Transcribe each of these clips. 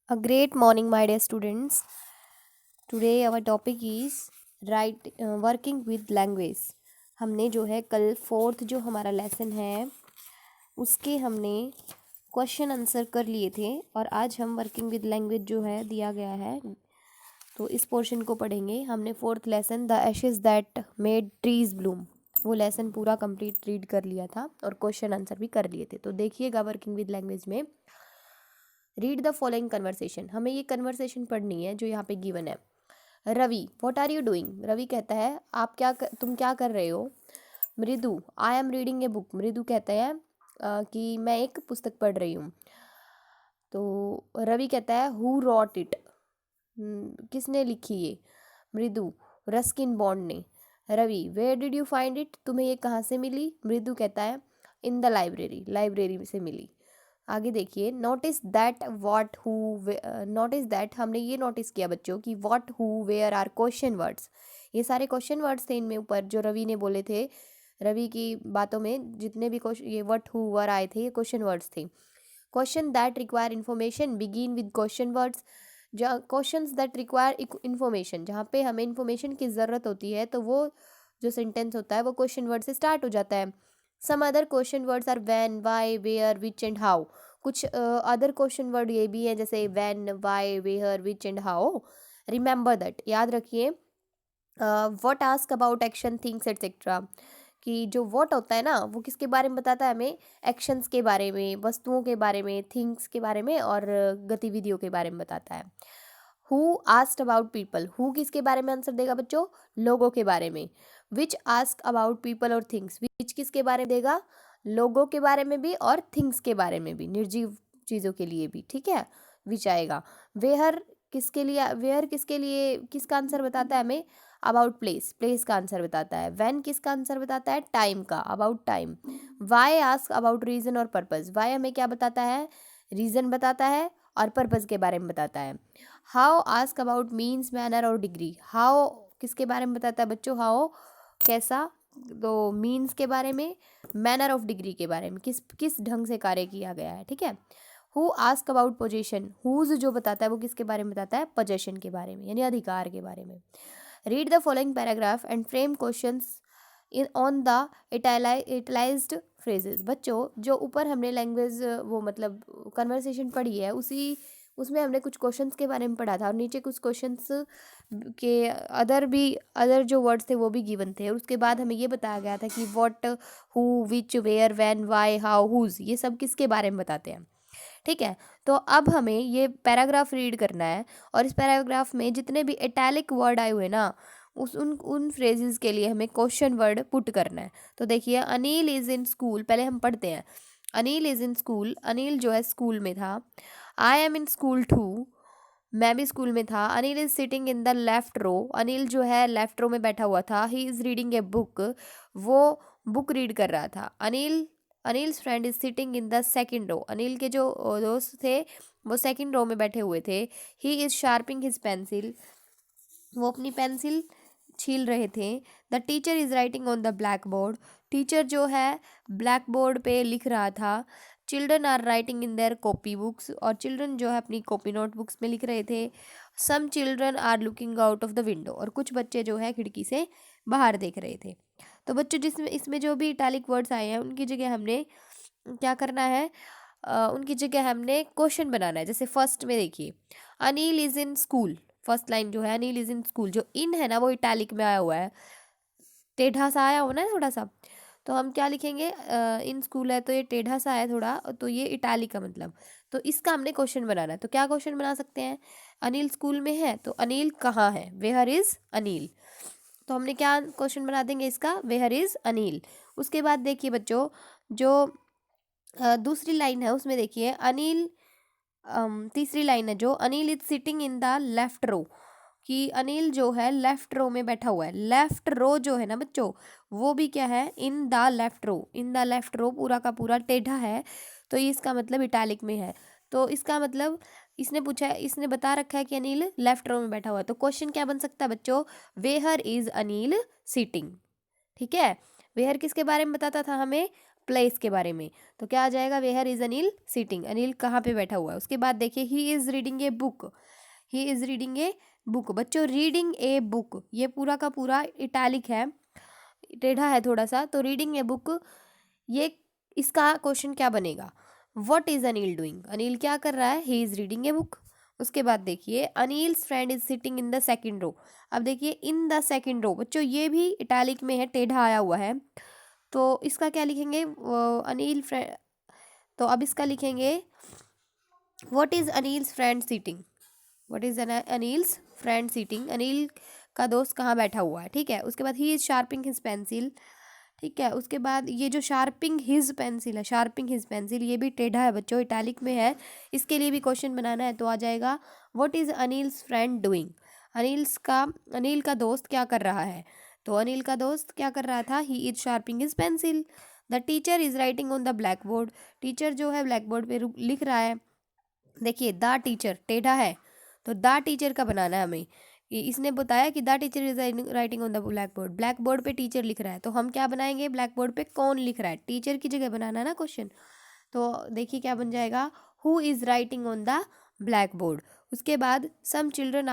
A great morning, my dear students. Today our topic is working with language. हमने जो है कल fourth जो हमारा लेसन है उसके हमने क्वेश्चन आंसर कर लिए थे और आज हम वर्किंग विद लैंग्वेज जो है दिया गया है तो इस पोर्शन को पढ़ेंगे। हमने fourth lesson the Ashes that made trees Bloom वो लेसन पूरा कंप्लीट रीड कर लिया था और क्वेश्चन आंसर भी कर लिए थे। तो देखिएगा वर्किंग विद लैंग्वेज में रीड द फॉलोइंग कन्वर्सेशन, हमें ये कन्वर्सेशन पढ़नी है जो यहाँ पे गिवन है। Ravi what are you doing, Ravi कहता है तुम क्या कर रहे हो। Mridu I am reading a book, Mridu कहता है कि मैं एक पुस्तक पढ़ रही हूँ। तो रवि कहता है हु रॉट इट, किसने लिखी ये। मृदु रस्किन बॉन्ड ने। Ravi where did you find it, तुम्हें ये कहाँ से मिली। मृदु कहता है इन द लाइब्रेरी, लाइब्रेरी से मिली। आगे देखिए notice that what who, notice that हमने ये नोटिस किया बच्चों कि what who where are question words, ये सारे क्वेश्चन वर्ड्स थे इनमें ऊपर जो रवि ने बोले थे। रवि की बातों में जितने भी क्वेश्चन ये व्हाट हु वर आए थे ये क्वेश्चन वर्ड्स थे। Question that require information begin with question words, जहाँ क्वेश्चंस दैट रिक्वायर इन्फॉर्मेशन, जहाँ पे हमें इन्फॉर्मेशन की ज़रूरत होती है तो वो जो सेंटेंस होता है वो क्वेश्चन वर्ड से स्टार्ट हो जाता है। Some other question words are when, why, where, which and how. कुछ अदर क्वेश्चन वर्ड ये भी है जैसे when, why, where, which and how. Remember that, याद रखिए। What ask about action, things etcetera, कि जो व्हाट होता है ना वो किसके बारे में बताता है हमें, एक्शंस के बारे में, वस्तुओं के बारे में, थिंग्स के बारे में और गतिविधियों के बारे में बताता है। Who asked about people, who किसके बारे में आंसर देगा बच्चों, लोगों के बारे में। विच आस्क अबाउट पीपल और थिंग्स, विच किसके बारे में देगा, लोगों के बारे में भी और थिंग्स के बारे में भी, निर्जीव चीज़ों के लिए भी, ठीक है, विच आएगा। वेयर किसके लिए, वेयर किसके लिए, किसका आंसर बताता है हमें, अबाउट प्लेस, प्लेस का आंसर बताता है। व्हेन किसका आंसर बताता है, टाइम का, about time. Why ask about reason और पर्पस, वाई हमें क्या बताता है, रीजन बताता है और पर्पस के बारे में बताता है। How ask about means, manner और डिग्री, हाउ किसके बारे में बताता है बच्चों, हाउ कैसा, तो मीन्स के बारे में, मैनर ऑफ डिग्री के बारे में, किस किस ढंग से कार्य किया गया है, ठीक है। Who ask about possession, whose जो बताता है वो किसके बारे में बताता है, पोजेशन के बारे में यानी अधिकार के बारे में। Read the following paragraph and frame questions in on the italicized phrases, बच्चों जो ऊपर हमने लैंग्वेज वो मतलब कन्वर्सेशन पढ़ी है उसी उसमें हमने कुछ क्वेश्चंस के बारे में पढ़ा था और नीचे कुछ क्वेश्चंस के अदर जो वर्ड्स थे वो भी गिवन थे और उसके बाद हमें ये बताया गया था कि what, who, which, where, when, why, how, whose, ये सब किसके बारे में बताते हैं, ठीक है। तो अब हमें ये पैराग्राफ रीड करना है और इस पैराग्राफ में जितने भी इटैलिक वर्ड आए हुए ना उस उन फ्रेजेस के लिए हमें क्वेश्चन वर्ड पुट करना है। तो देखिए अनिल इज़ इन स्कूल, पहले हम पढ़ते हैं। Anil is in school, Anil जो है स्कूल में था। I am in school too, मैं भी स्कूल में था। Anil is sitting in the left row, Anil जो है लेफ्ट रो में बैठा हुआ था। He is reading a book, वो बुक रीड कर रहा था। Anil's friend is sitting in the second row, Anil के जो दोस्त थे वो सेकेंड रो में बैठे हुए थे। He is sharping his pencil, वो अपनी पेंसिल छील रहे थे। The teacher is writing on the black board, teacher जो है ब्लैक बोर्ड पे लिख रहा था। Children are writing in their copy books, और चिल्ड्रन जो है अपनी कॉपी नोट बुक्स में लिख रहे थे। Some children are looking out of the window, और कुछ बच्चे जो है खिड़की से बाहर देख रहे थे। तो बच्चों जिसमें इसमें जो भी इटैलिक वर्ड्स आए हैं उनकी जगह हमने क्या करना है, उनकी जगह हमने क्वेश्चन बनाना है। जैसे फर्स्ट में देखिए Anil is in school, first line जो है अनिल इज इन स्कूल, जो इन है ना वो इटैलिक में आया हुआ है, टेढ़ा सा आया हो ना थोड़ा सा, तो हम क्या लिखेंगे, इन स्कूल है तो ये टेढ़ा सा है थोड़ा, तो ये इटैलिक का मतलब, तो इसका हमने क्वेश्चन बनाना है। तो क्या क्वेश्चन बना सकते हैं, अनिल स्कूल में है तो अनिल कहाँ है, वेयर इज अनिल, तो हमने क्या क्वेश्चन बना देंगे इसका, वेयर इज अनिल। उसके बाद देखिए बच्चों जो दूसरी लाइन है उसमें देखिए अनिल, तीसरी लाइन है जो Anil is sitting in the left row, कि अनिल जो है लेफ्ट रो में बैठा हुआ है। लेफ्ट रो जो है ना बच्चों वो भी क्या है, in the left row, in the left row पूरा का पूरा टेढ़ा है, तो ये इसका मतलब इटैलिक में है। तो इसका मतलब इसने पूछा है, इसने बता रखा है कि अनिल लेफ्ट रो में बैठा हुआ है, तो क्वेश्चन क्या बन सकता है बच्चों, वेयर इज अनिल सिटिंग, ठीक है। वेयर किसके बारे में बताता था हमें, प्लेस के बारे में। तो क्या आ जाएगा, where is Anil sitting, Anil कहाँ पे बैठा हुआ है। उसके बाद देखिए he is reading a book, he is reading a book. बच्चों रीडिंग ए बुक ये पूरा का पूरा इटैलिक है, टेढ़ा है थोड़ा सा, तो रीडिंग ए बुक ये इसका क्वेश्चन क्या बनेगा, what is Anil doing, Anil क्या कर रहा है, he is reading a book. उसके बाद देखिए Anil's friend is sitting in the second row. अब देखिए इन द सेकंड रो, बच्चों ये भी इटैलिक में है, टेढ़ा आया हुआ है, तो इसका क्या लिखेंगे, अनिल फ्रेंड, तो अब इसका लिखेंगे what is Anil's friend sitting, what is Anil's friend sitting, Anil का दोस्त कहाँ बैठा हुआ है, ठीक है। उसके बाद ही इज शार्पिंग हिज पेंसिल, ठीक है। उसके बाद ये जो शार्पिंग हिज पेंसिल है, शार्पिंग हिज पेंसिल ये भी टेढ़ा है बच्चों, इटैलिक में है, इसके लिए भी क्वेश्चन बनाना है, तो आ जाएगा what is Anil's friend doing, Anil का दोस्त क्या कर रहा है, तो अनिल का दोस्त क्या कर रहा था, he is sharping his pencil. The teacher is writing on the black board, teacher जो है ब्लैक बोर्ड पे लिख रहा है। देखिए द टीचर टेढ़ा है, तो द टीचर का बनाना है हमें, इसने बताया कि the teacher is writing on the black board, black board पे टीचर लिख रहा है, तो हम क्या बनाएंगे, ब्लैक बोर्ड पे कौन लिख रहा है, टीचर की जगह बनाना है ना क्वेश्चन। तो देखिए क्या बन जाएगा, who is writing on the black board. उसके बाद some children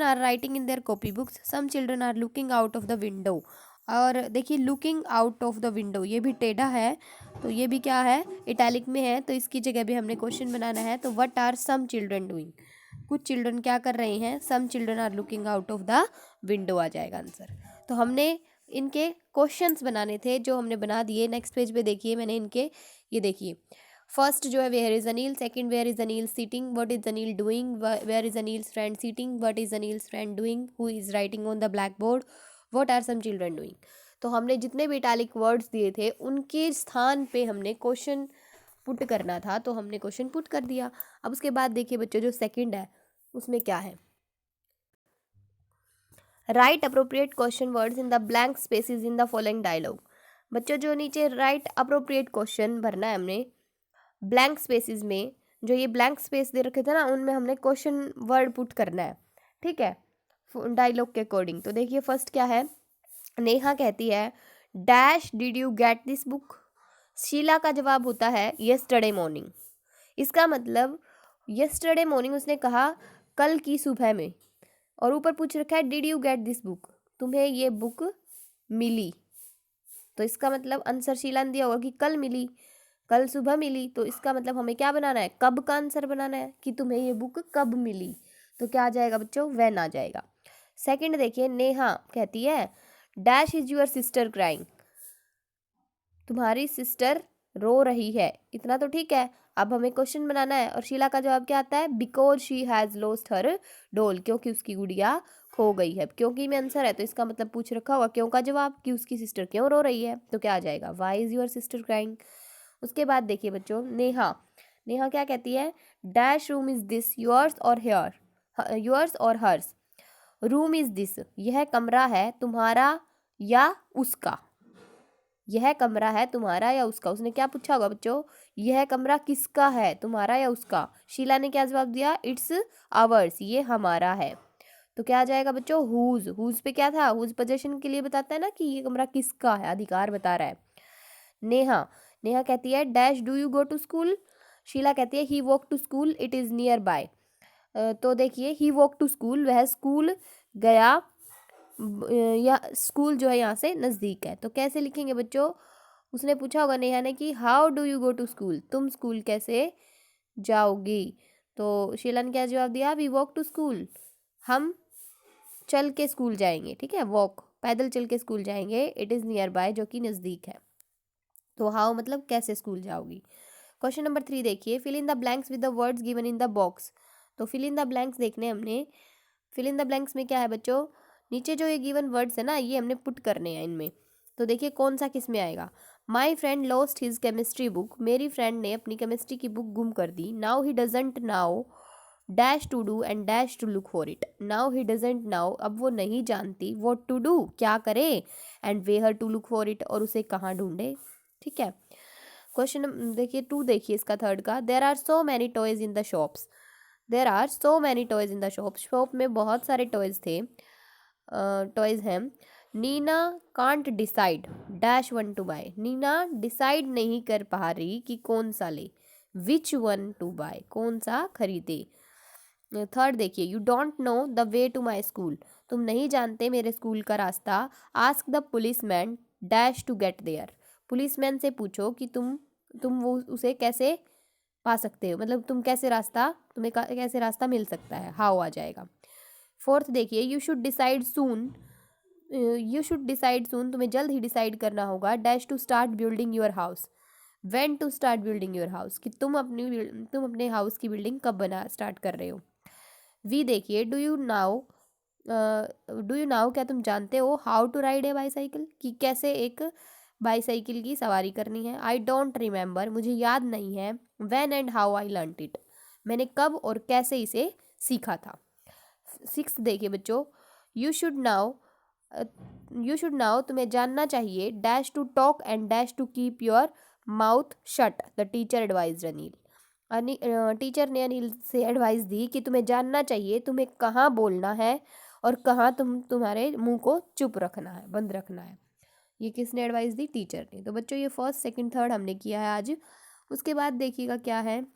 are writing in their copy books, some children are looking out of the window. और देखिए looking out of the window ये भी टेढ़ा है, तो ये भी क्या है, इटैलिक में है, तो इसकी जगह भी हमने क्वेश्चन बनाना है। तो what are some children doing, कुछ चिल्ड्रन क्या कर रहे हैं, some children are looking out of the window आ जाएगा आंसर। तो हमने इनके क्वेश्चंस बनाने थे जो हमने बना दिए। नेक्स्ट पेज पे देखिए मैंने इनके, ये देखिए फर्स्ट जो है where is Anil, second where is Anil sitting, what is Anil doing, where is Anil's friend sitting, what is Anil's friend doing, who is writing on the black board, what are some children doing. तो हमने जितने भी इटैलिक वर्ड्स दिए थे उनके स्थान पे हमने क्वेश्चन पुट करना था, तो हमने क्वेश्चन पुट कर दिया। अब उसके बाद देखिए बच्चों जो सेकंड है उसमें क्या है, write appropriate question words in the blank spaces in the following dialogue. बच्चों जो नीचे राइट अप्रोप्रिएट क्वेश्चन भरना है हमने ब्लैंक स्पेसिस में, जो ये ब्लैंक स्पेस दे रखे थे ना उनमें हमने क्वेश्चन वर्ड पुट करना है, ठीक है, डायलॉग के अकॉर्डिंग। तो देखिए फर्स्ट क्या है, नेहा कहती है dash did you get this book, Sheela का जवाब होता है यस्टरडे मॉर्निंग। इसका मतलब यस्टरडे मॉर्निंग उसने कहा कल की सुबह में, और ऊपर पूछ रखा है did you get this book, तुम्हें ये बुक मिली, तो इसका मतलब आंसर शीला ने दिया होगा कि कल मिली, कल सुबह मिली, तो इसका मतलब हमें क्या बनाना है, कब का आंसर बनाना है कि तुम्हें ये बुक कब मिली। तो क्या आ जाएगा बच्चों, व्हेन आ जाएगा। सेकंड देखिए नेहा कहती है dash is your sister crying, तुम्हारी सिस्टर रो रही है, इतना तो ठीक है। अब हमें क्वेश्चन बनाना है, और शीला का जवाब क्या आता है, because she has lost her doll, क्योंकि उसकी गुड़िया खो गई है। क्योंकि में आंसर है, तो इसका मतलब पूछ रखा होगा क्यों का जवाब, कि उसकी सिस्टर क्यों रो रही है, तो क्या आ जाएगा, why is your sister crying. उसके बाद देखिए बच्चों नेहा क्या कहती है dash room is this yours और योर्स और हर्स, रूम इज दिस यह कमरा है तुम्हारा या उसका, यह कमरा है तुम्हारा या उसका। उसने क्या पूछा होगा बच्चों, यह कमरा किसका है, तुम्हारा या उसका। शीला ने क्या जवाब दिया, इट्स आवर्स, ये हमारा है। तो क्या आ जाएगा बच्चों, हुज पे क्या था, हुज पोजेशन के लिए बताता है ना कि ये कमरा किसका है, अधिकार बता रहा है। नेहा कहती है dash do you go to school, Sheela कहती है he walk to school it is nearby. तो देखिए ही वॉक टू स्कूल, वह स्कूल गया, या स्कूल जो है यहाँ से नज़दीक है। तो कैसे लिखेंगे बच्चों, उसने पूछा होगा नेहा ने कि how do you go to school, तुम स्कूल कैसे जाओगी। तो शीला ने क्या जवाब दिया, वी वॉक टू स्कूल, हम चल के स्कूल जाएंगे, ठीक है, वॉक पैदल चल के स्कूल जाएंगे, इट इज़ नियर बाय जो कि नज़दीक है। तो हाउ मतलब कैसे स्कूल जाओगी। क्वेश्चन नंबर 3 देखिए fill in the blanks with the words given in the box. तो फिल इन द ब्लैंक्स देखने हमने, फिल इन द ब्लैंक्स में क्या है बच्चों, नीचे जो ये गिवन वर्ड्स है ना ये हमने पुट करने हैं इनमें। तो देखिए कौन सा किस में आएगा, my friend lost his chemistry book, मेरी फ्रेंड ने अपनी केमिस्ट्री की बुक गुम कर दी। Now he doesn't know dash to do and dash to look for it, now he doesn't know अब वो नहीं जानती व्हाट टू डू क्या करे, and where to look for it और उसे कहाँ ढूंढे, ठीक है। क्वेश्चन देखिए 2 देखिए इसका थर्ड का, there are so many toys in the shops, there are so many toys in the shop, shop में बहुत सारे टॉयज थे, टॉयज हैं। Neena can't decide dash one to buy. Neena decide नहीं कर पा रही कि कौन सा ले, विच वन टू बाय, कौन सा खरीदे। थर्ड देखिए, you don't know the way to my school, तुम नहीं जानते मेरे स्कूल का रास्ता। Ask the policeman dash to get there, policeman से पूछो कि तुम वो उसे कैसे पा सकते हो, मतलब तुम्हें कैसे रास्ता मिल सकता है, हाउ आ जाएगा। फोर्थ देखिए, यू शुड डिसाइड सून, तुम्हें जल्द ही डिसाइड करना होगा। Dash to start building your house, when to start building your house, कि तुम अपने हाउस की बिल्डिंग कब बना स्टार्ट कर रहे हो। वी देखिए, डू यू नाउ, क्या तुम जानते हो, how to ride a bicycle, कि कैसे एक बाईसाइकिल की सवारी करनी है। आई डोंट रिमेंबर, मुझे याद नहीं है। When and how I learned it, मैंने कब और कैसे इसे सीखा था। सिक्स देखिए बच्चों, यू शुड नाउ, तुम्हें जानना चाहिए। Dash to talk and dash to keep your mouth shut, the teacher advised Anil. Teacher ने अनिल से एडवाइस दी कि तुम्हें जानना चाहिए, तुम्हें कहाँ बोलना है और कहाँ तुम्हारे मुंह को चुप रखना है, बंद रखना है। ये किसने एडवाइस दी, टीचर ने। तो बच्चों ये फर्स्ट सेकंड थर्ड हमने किया है आज। उसके बाद देखिएगा क्या है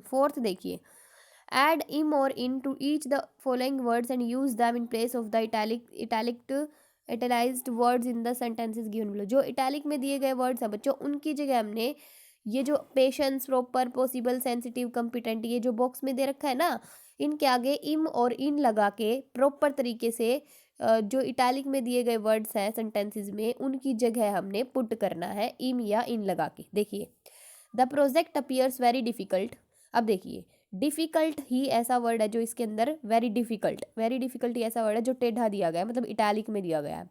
फोर्थ देखिए, add im or in to each the following words and use them in place of the italicized words in the sentences given below। जो इटैलिक में दिए गए वर्ड्स हैं बच्चों, उनकी जगह हमने ये जो patience, proper, possible, sensitive, competent, ये जो बॉक्स में दे रखा है ना, इनके आगे इम और इन लगा के प्रॉपर तरीके से जो इटैलिक में दिए गए वर्ड्स हैं सेंटेंसेस में, उनकी जगह हमने पुट करना है इम या इन लगा के। देखिए, the project appears very difficult. अब देखिए, डिफिकल्ट ही ऐसा वर्ड है जो इसके अंदर वेरी डिफिकल्ट ही ऐसा वर्ड है जो टेढ़ा दिया गया है, मतलब इटैलिक में दिया गया है।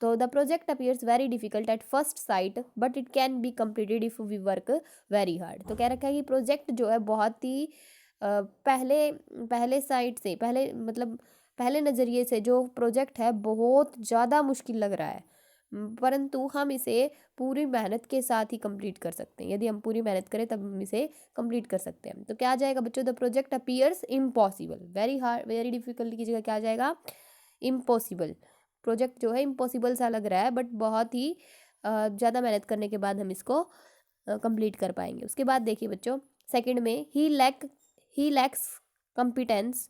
तो the project appears very difficult at first sight but it can be completed if we work very hard. तो कह रखा है कि प्रोजेक्ट जो है बहुत ही पहले साइट से, पहले नज़रिए से जो प्रोजेक्ट है बहुत ज़्यादा मुश्किल लग रहा है, परंतु हम इसे पूरी मेहनत के साथ ही कंप्लीट कर सकते हैं। यदि हम पूरी मेहनत करें तब हम इसे कंप्लीट कर सकते हैं। तो क्या आ जाएगा बच्चों, the project appears impossible, very hard, very difficult की जगह क्या आ जाएगा, इम्पॉसिबल। प्रोजेक्ट जो है इम्पॉसिबल सा लग रहा है, बट बहुत ही ज़्यादा मेहनत करने के बाद हम इसको कंप्लीट कर पाएंगे। उसके बाद देखिए बच्चों, सेकंड में ही लैक्स कॉम्पिटेंस,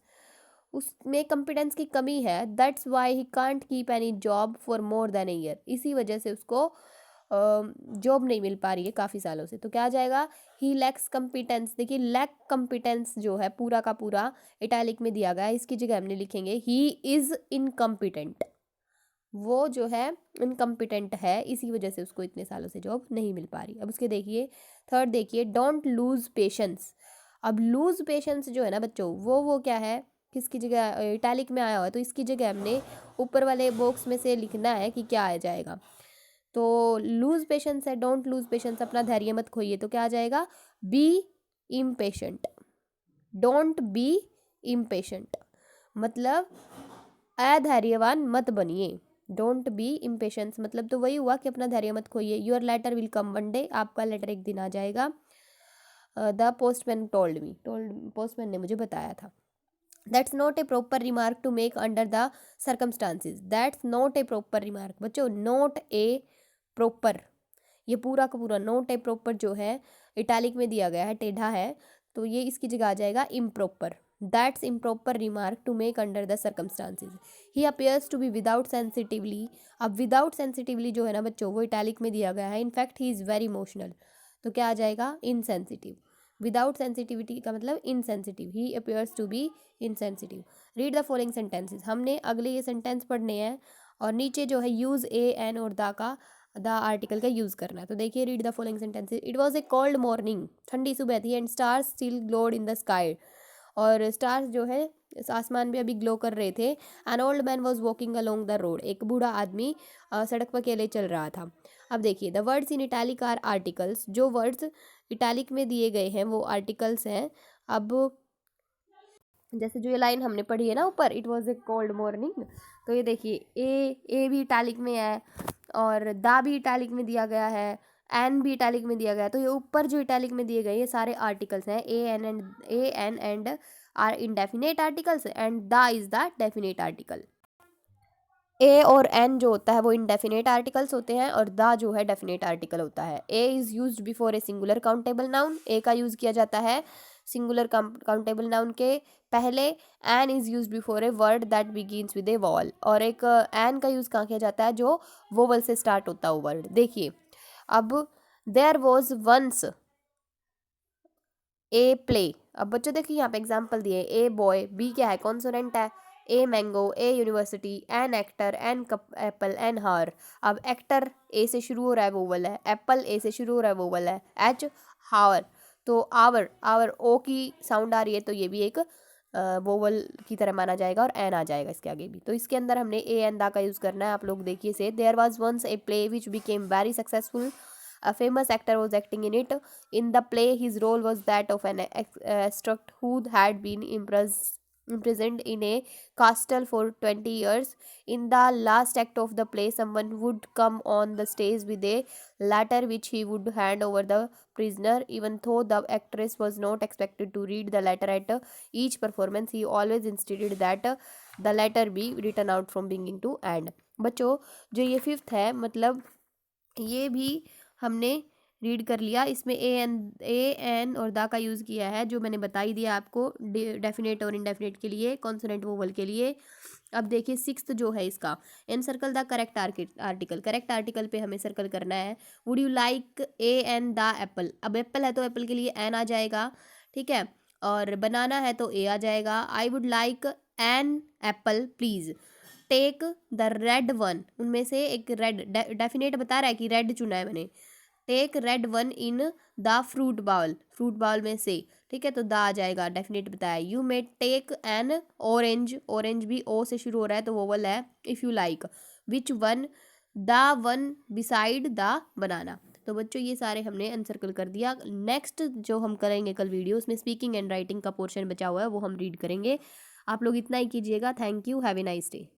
उसमें कॉम्पिटेंस की कमी है। That's why he can't keep any job for more than a year, इसी वजह से उसको जॉब नहीं मिल पा रही है काफ़ी सालों से। तो क्या आ जाएगा, ही लैक्स कॉम्पिटेंस। देखिए, लैक कॉम्पिटेंस जो है पूरा का पूरा इटैलिक में दिया गया है, इसकी जगह हमने लिखेंगे ही इज़ इनकम्पिटेंट, वो जो है इनकम्पिटेंट है, इसी वजह से उसको इतने सालों से जॉब नहीं मिल पा रही। अब उसके देखिए थर्ड देखिए, डोंट लूज पेशेंस। अब लूज पेशेंस जो है ना बच्चों, वो क्या है, किसकी जगह, इटैलिक में आया हुआ है, तो इसकी जगह हमने ऊपर वाले बॉक्स में से लिखना है कि क्या आ जाएगा। तो लूज पेशेंस है, डोंट लूज पेशेंस, अपना धैर्य मत खोइए। तो क्या आ जाएगा, B impatient, don't be impatient, मतलब अधैर्यवान मत बनिए। डोंट बी इम्पेशेंस मतलब तो वही हुआ कि अपना धैर्य मत खोइए। Your letter will come one day, आपका लेटर एक दिन आ जाएगा। द पोस्टमैन पोस्टमैन ने मुझे बताया था। That's not a proper remark to make under the circumstances. That's not a proper remark बच्चों, नॉट ए प्रॉपर, ये पूरा का पूरा नॉट ए प्रॉपर जो है इटैलिक में दिया गया है, टेढ़ा है, तो ये इसकी जगह आ जाएगा improper. That's improper remark to make under the circumstances. He appears to be without sensitively. अब विदाउट सेंसिटिवली जो है ना बच्चों, वो इटैलिक में दिया गया है। In fact he is very emotional, तो क्या आ जाएगा, इनसेंसिटिव। विदाउट सेंसिटिविटी का मतलब insensitive, he appears to be insensitive. Read the following sentences, हमने अगले ये सेंटेंस पढ़ने हैं और नीचे जो है यूज़ ए एन और द आर्टिकल का यूज़ करना है। तो देखिए, read the following sentences. It was a cold morning, ठंडी सुबह थी, and stars still glowed in the sky, और स्टार्स जो है इस आसमान में अभी ग्लो कर रहे थे। An old man was walking along the road, एक बूढ़ा आदमी सड़क पर अकेले चल रहा था। अब देखिए, the words in italic are articles, जो वर्ड्स इटैलिक में दिए गए हैं वो आर्टिकल्स हैं। अब जैसे जो ये लाइन हमने पढ़ी है ना ऊपर, it was a cold morning, तो ये देखिए ए भी इटैलिक में है और दा भी इटैलिक में दिया गया है, एन भी इटैलिक में दिया गया है। तो ये ऊपर जो इटैलिक में दिए गए ये सारे आर्टिकल्स हैं, a an and are indefinite articles and the is the definite article. A और एन जो होता है वो इंडेफिनेट आर्टिकल्स होते हैं और द जो है डेफिनेट आर्टिकल होता है। A is used before a singular countable noun, a का यूज़ किया जाता है सिंगुलर काउंटेबल नाउन के पहले। An is used before a word that begins with a vowel, और एक एन का यूज़ कहाँ किया जाता है, जो वोवल से स्टार्ट होता है वर्ड। देखिए अब there was once a play. अब बच्चों देखिए यहाँ पे एग्जाम्पल दिए, ए बॉय, बी क्या है, कॉन्सोनेंट है, a mango, a university, an actor, an cup apple, an hour. अब एक्टर ए से शुरू हो रहा है वोवल है, एप्पल ए से शुरू हो रहा है वोवल है, एच हावर, तो आवर आवर ओ की साउंड आ रही है तो ये भी एक वोवल की तरह माना जाएगा और एन आ जाएगा इसके आगे भी। तो इसके अंदर हमने ए एन दा का यूज़ करना है। आप लोग देखिए से, there was once a play which became very successful, a famous actor was acting in it. In the play, his role was that of an extract who had been imprisoned in a castle for 20 years. In the last act of the play, someone would come on the stage with a letter which he would hand over the prisoner. Even though the actress was not expected to read the letter at each performance, he always insisted that the letter be written out from beginning to end. बच्चों जो ये fifth है, मतलब ये भी हमने read कर लिया। इसमें ए एन और दा का यूज़ किया है, जो मैंने बता ही दिया आपको, डेफिनेट और इनडेफिनेट के लिए, कॉन्सोनेंट वोवल के लिए। अब देखिए सिक्स्थ जो है इसका, encircle the correct article. Correct article पे हमें सर्कल करना है। Would you like a an the apple. अब एप्पल है तो एप्पल के लिए एन आ जाएगा, ठीक है, और बनाना है तो ए आ जाएगा। I would like an apple please. Take the red one, उनमें से एक रेड, डेफिनेट बता रहा है कि रेड चुना है मैंने। Take red one in the fruit bowl, fruit bowl में से, ठीक है, तो द आ जाएगा, डेफिनेट बताया। You may take an orange, orange भी ओ से शुरू हो रहा है तो वोवल है। If you like, which one, the one beside the banana. तो बच्चों ये सारे हमने अनसर्कल कर दिया। नेक्स्ट जो हम करेंगे कल वीडियो, उसमें स्पीकिंग एंड राइटिंग का पोर्शन बचा हुआ है वो हम रीड करेंगे। आप लोग इतना ही कीजिएगा। Thank you, have a nice day.